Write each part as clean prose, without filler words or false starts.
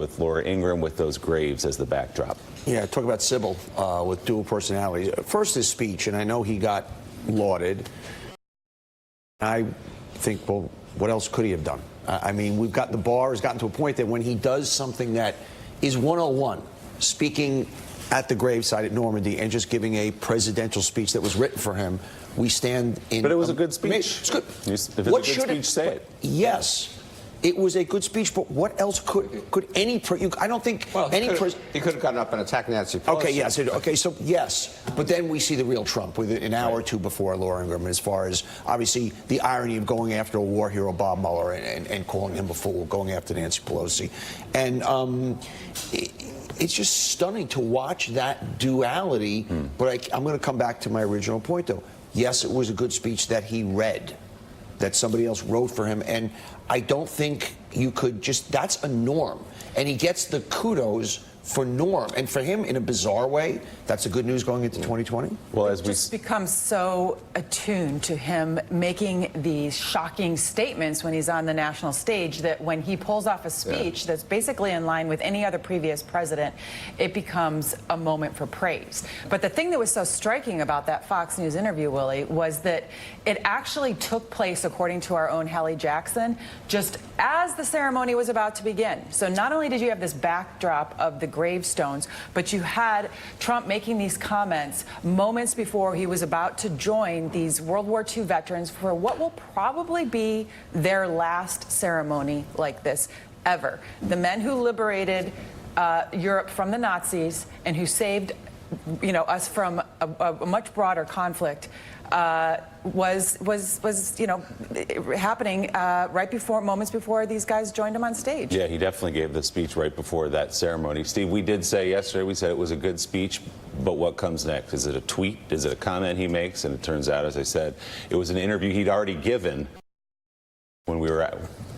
with Laura Ingraham with those graves as the backdrop. Yeah, talk about Sybil with dual personalities. First, his speech, and I know he got lauded. I think, well, what else could he have done? I mean, the bar has gotten to a point that when he does something that is 101, speaking at the graveside at Normandy and just giving a presidential speech that was written for him, we stand in... But it was a good speech. It's good. If it's a good speech, say it. Yes. It was a good speech, but what else could any... I don't think any... He could have gotten up and attacked Nancy Pelosi. Okay, yes. Okay, so yes. But then we see the real Trump with an hour or two before Laura Ingraham, as far as, obviously, the irony of going after a war hero, Bob Mueller, and calling him a fool, going after Nancy Pelosi. And it's just stunning to watch that duality. But I'm going to come back to my original point, though. Yes, it was a good speech that he read, that somebody else wrote for him, and I don't think you could just, that's a norm. And he gets the kudos for norm. And for him, in a bizarre way, that's the good news going into 2020. Well, as we just become so attuned to him making these shocking statements when he's on the national stage that when he pulls off a speech that's basically in line with any other previous president, it becomes a moment for praise. But the thing that was so striking about that Fox News interview, Willie, was that it actually took place, according to our own Hallie Jackson, just as the ceremony was about to begin. So not only did you have this backdrop of the gravestones, but you had Trump making these comments moments before he was about to join these World War II veterans for what will probably be their last ceremony like this ever. The men who liberated Europe from the Nazis and who saved, us from a much broader conflict was happening moments before these guys joined him on stage. Yeah, he definitely gave the speech right before that ceremony. Steve, we did say yesterday, we said it was a good speech, but what comes next? Is it a tweet? Is it a comment he makes? And it turns out, as I said, it was an interview he'd already given when we were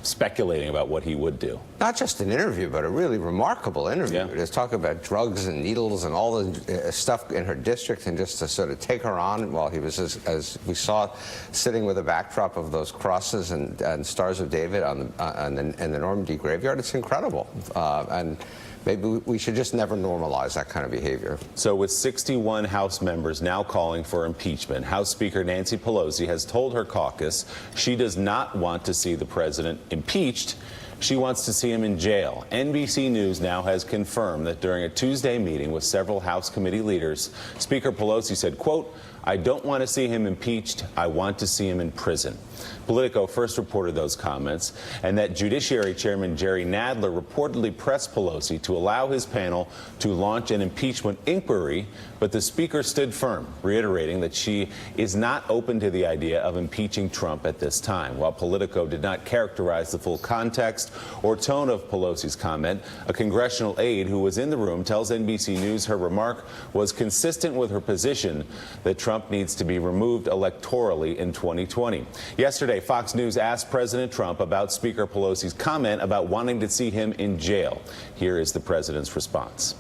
speculating about what he would do. Not just an interview, but a really remarkable interview. Yeah. To talk about drugs and needles and all the stuff in her district, and just to sort of take her on while he was, as we saw, sitting with a backdrop of those crosses and Stars of David in the Normandy graveyard. It's incredible. And maybe we should just never normalize that kind of behavior. So with 61 House members now calling for impeachment, House Speaker Nancy Pelosi has told her caucus she does not want to see the president impeached. She wants to see him in jail. NBC News now has confirmed that during a Tuesday meeting with several House committee leaders, Speaker Pelosi said, quote, "I don't want to see him impeached. I want to see him in prison." Politico first reported those comments, and that Judiciary Chairman Jerry Nadler reportedly pressed Pelosi to allow his panel to launch an impeachment inquiry, but the Speaker stood firm, reiterating that she is not open to the idea of impeaching Trump at this time. While Politico did not characterize the full context or tone of Pelosi's comment, a congressional aide who was in the room tells NBC News her remark was consistent with her position that Trump needs to be removed electorally in 2020. Yesterday, Fox News asked President Trump about Speaker Pelosi's comment about wanting to see him in jail. Here is the president's response.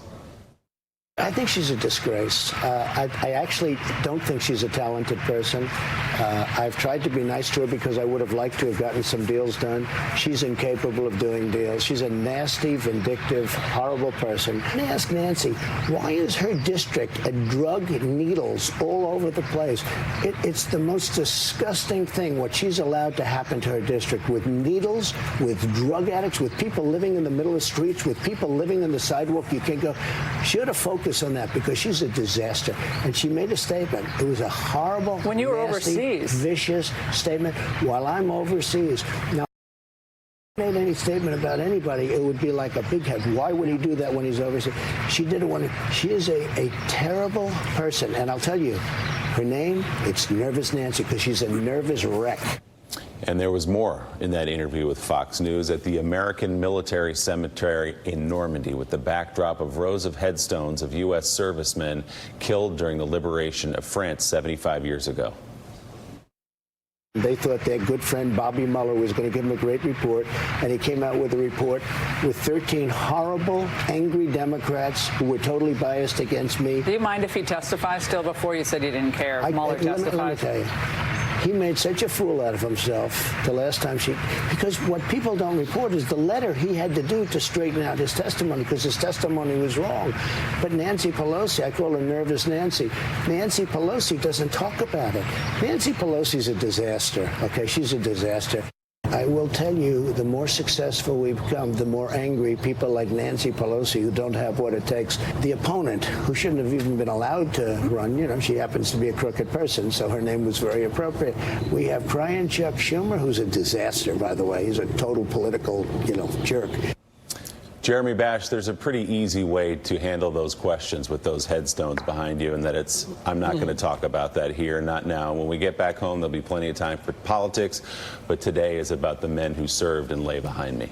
I think she's a disgrace. I actually don't think she's a talented person. I've tried to be nice to her because I would have liked to have gotten some deals done. She's incapable of doing deals. She's a nasty, vindictive, horrible person. And ask Nancy, why is her district a drug needles all over the place? It's the most disgusting thing, what she's allowed to happen to her district, with needles, with drug addicts, with people living in the middle of the streets, with people living on the sidewalk. You can't go. She ought to focus on that because she's a disaster. And she made a statement. It was a horrible, when you were nasty, overseas, vicious statement while I'm overseas. Now, if he made any statement about anybody, it would be like a big head. Why would he do that when he's overseas? She didn't want to. She is a terrible person. And I'll tell you, her name, it's Nervous Nancy, because she's a nervous wreck. And there was more in that interview with Fox News at the American Military Cemetery in Normandy, with the backdrop of rows of headstones of U.S. servicemen killed during the liberation of France 75 years ago. They thought their good friend Bobby Mueller was going to give them a great report, and he came out with a report with 13 horrible, angry Democrats who were totally biased against me. Do you mind if he testifies still? Before you said you didn't care. Mueller testifies. Let me tell you. He made such a fool out of himself the last time because what people don't report is the letter he had to do to straighten out his testimony, because his testimony was wrong. But Nancy Pelosi, I call her Nervous Nancy, Nancy Pelosi doesn't talk about it. Nancy Pelosi's a disaster, okay? She's a disaster. I will tell you, the more successful we become, the more angry people like Nancy Pelosi, who don't have what it takes. The opponent, who shouldn't have even been allowed to run, you know, she happens to be a crooked person, so her name was very appropriate. We have crying Chuck Schumer, who's a disaster, by the way. He's a total political, you know, jerk. Jeremy Bash, there's a pretty easy way to handle those questions with those headstones behind you, and that it's, I'm not going to talk about that here, not now. When we get back home, there'll be plenty of time for politics, but today is about the men who served and lay behind me.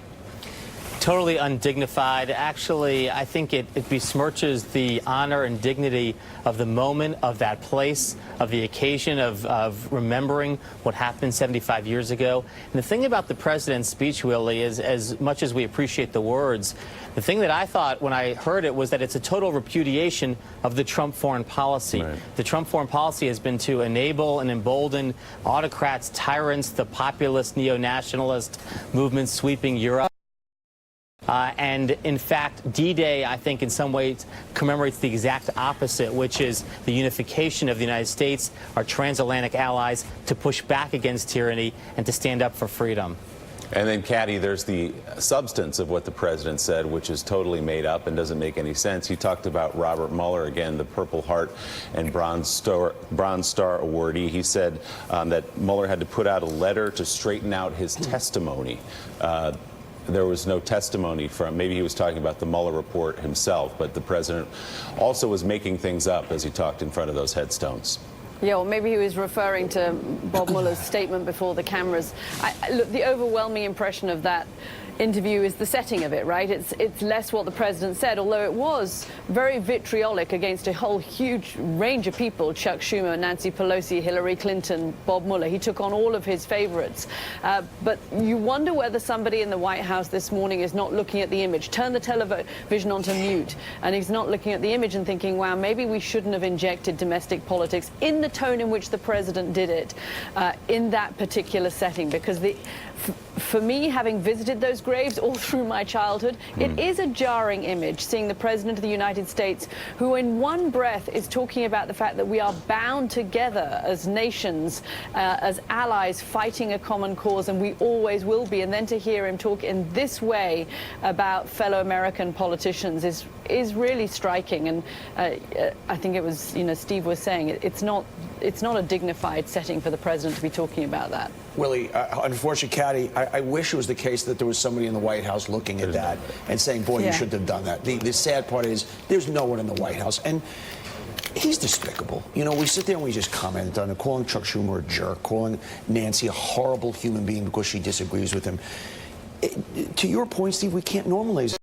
Totally undignified. Actually, I think it besmirches the honor and dignity of the moment, of that place, of the occasion, of remembering what happened 75 years ago. And the thing about the president's speech, Willie, is as much as we appreciate the words, the thing that I thought when I heard it was that it's a total repudiation of the Trump foreign policy. Right. The Trump foreign policy has been to enable and embolden autocrats, tyrants, the populist neo-nationalist movement sweeping Europe. And in fact, D-Day, I think, in some ways commemorates the exact opposite, which is the unification of the United States, our transatlantic allies, to push back against tyranny and to stand up for freedom. And then, Caddy, there's the substance of what the president said, which is totally made up and doesn't make any sense. He talked about Robert Mueller, again, the Purple Heart and Bronze Star awardee. He said that Mueller had to put out a letter to straighten out his testimony. There was no testimony from, maybe he was talking about the Mueller report himself, but the president also was making things up as he talked in front of those headstones. Yeah, well, maybe he was referring to Bob Mueller's statement before the cameras. Look, the overwhelming impression of that interview is the setting of it, right? It's less what the president said, although it was very vitriolic against a whole huge range of people: Chuck Schumer, Nancy Pelosi, Hillary Clinton, Bob Mueller. He took on all of his favorites. But you wonder whether somebody in the White House this morning is not looking at the image. Turn the television onto mute, and he's not looking at the image and thinking, wow, maybe we shouldn't have injected domestic politics in the tone in which the president did it in that particular setting. Because for me, having visited those graves all through my childhood, it is a jarring image seeing the President of the United States, who in one breath is talking about the fact that we are bound together as nations, as allies fighting a common cause, and we always will be. And then to hear him talk in this way about fellow American politicians is really striking. And I think it was, you know, Steve was saying, it's not a dignified setting for the president to be talking about that. Willie, unfortunately, Caddy, I wish it was the case that there was somebody in the White House looking at that and saying, boy, you shouldn't have done that. The sad part is there's no one in the White House. And he's despicable. You know, we sit there and we just comment on it, calling Chuck Schumer a jerk, calling Nancy a horrible human being because she disagrees with him. To your point, Steve, we can't normalize it.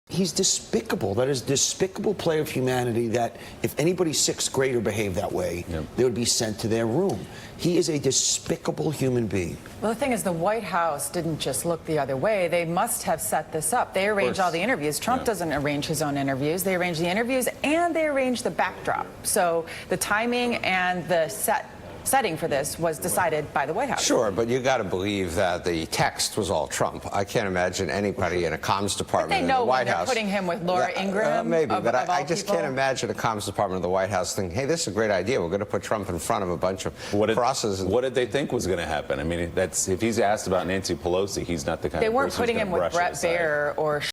He's despicable. That is despicable play of humanity that if anybody sixth grader behaved that way, they would be sent to their room. He is a despicable human being. Well, the thing is, the White House didn't just look the other way. They must have set this up. They arrange all the interviews. Trump doesn't arrange his own interviews. They arrange the interviews and they arrange the backdrop. So the timing and the setting for this was decided by the White House. Sure, but you got to believe that the text was all Trump. I can't imagine anybody in a comms department in the White House. They're putting him with Laura Ingraham. Maybe, but I just can't imagine a comms department of the White House thinking, hey, this is a great idea. We're going to put Trump in front of a bunch of crosses. What did they think was going to happen? I mean, if he's asked about Nancy Pelosi, he's not the kind of person who's going to brush it aside. They weren't putting him with Brett Baier or